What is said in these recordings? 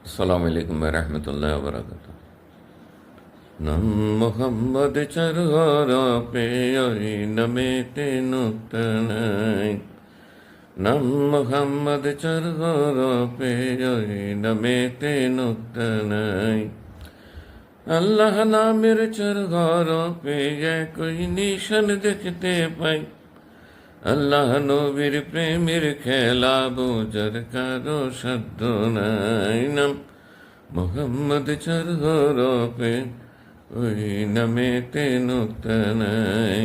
আসসালামু আলাইকুম রহমতুল্লাহ বরকাত। নম মোহাম্মদ চরহর পে নমেতে নূতনাই। নম মোহাম্মদ চরহর পে নমেতে নূতনাই। আল্লাহ নামের চরহর পে কই নিশান দেখতে পাই। আল্লাহ নবীর প্রেমের খেলা বোঝার কারো সাধ্য নাই। নাম মোহাম্মদ চরহরপে ওই নামেতে নূতনাই।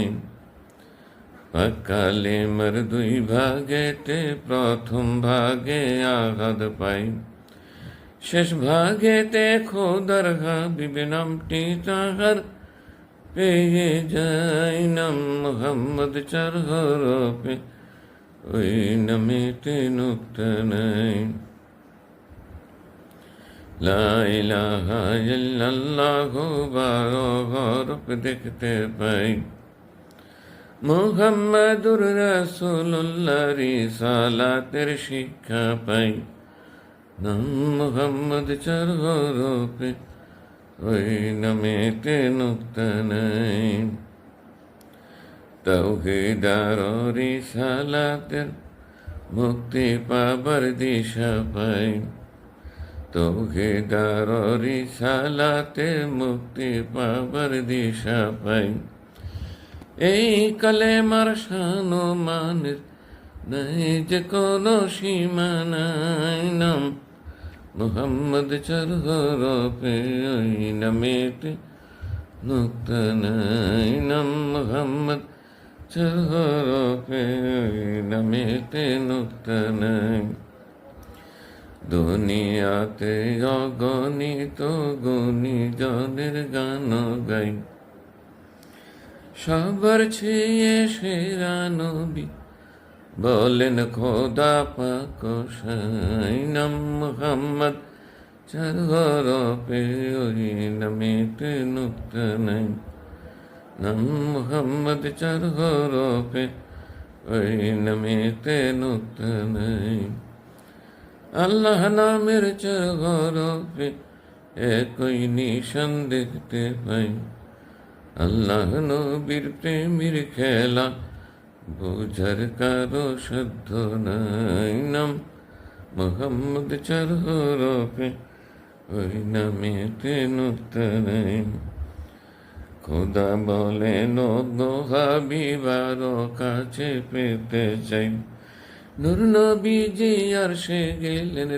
পাকালে মার দুই ভাগেতে প্রথম ভাগে আঘাত পাই, শেষ ভাগেতে খোদার হাবিব নামটি তাহার পেয়ে যাই। নাম মোহাম্মদ চরহরপে ওই নামেতে নূতনাই। লা ইলাহা ইল্লাল্লাহ বারো হরফ দেখতে পাই। মুহাম্মাদুর রাসূলুল্লাহ রিসালাতের শিক্ষা পাই। নাম মুহাম্মদ চরহরপে ওই নামেতে নূতনাই। তাওহীদ আর রিসালাতের মুক্তি পাবার দিশা পাই। তাওহীদ আর রিসালাতে মুক্তি পাবার দিশা পাই। এই কালেমার শান ও মানের নাই যে কোনো সীমা নাই। নাম মুহাম্মদ চরহরপে ওই নামেতে নূতনাই। নাম মুহাম্মদ চরহরপে ওই নামেতে নূতনাই। দুনিয়াতে অগণিত গুণীজনের গান গাই, সবার চেয়ে সেরা নবী বলেন খোদা পাক সাই। নাম মুহাম্মদ চরহরপে ওই নামেতে নূতনাই। নাম মুহাম্মদ চরহরপে ওই নামেতে নূতনাই। আল্লাহ নামের চরহরপে একই নিশান দেখতে পাই। আল্লাহ নবীর প্রেমের খেলা বোঝার কারো সাধ্য নাই। নাম মুহাম্মদ চরহরপে ওই নামেতে নূতনাই। খোদা বলেন গো হাবিবার কাছে পেতে চাই। নূর নবীজি আরশে গেলেন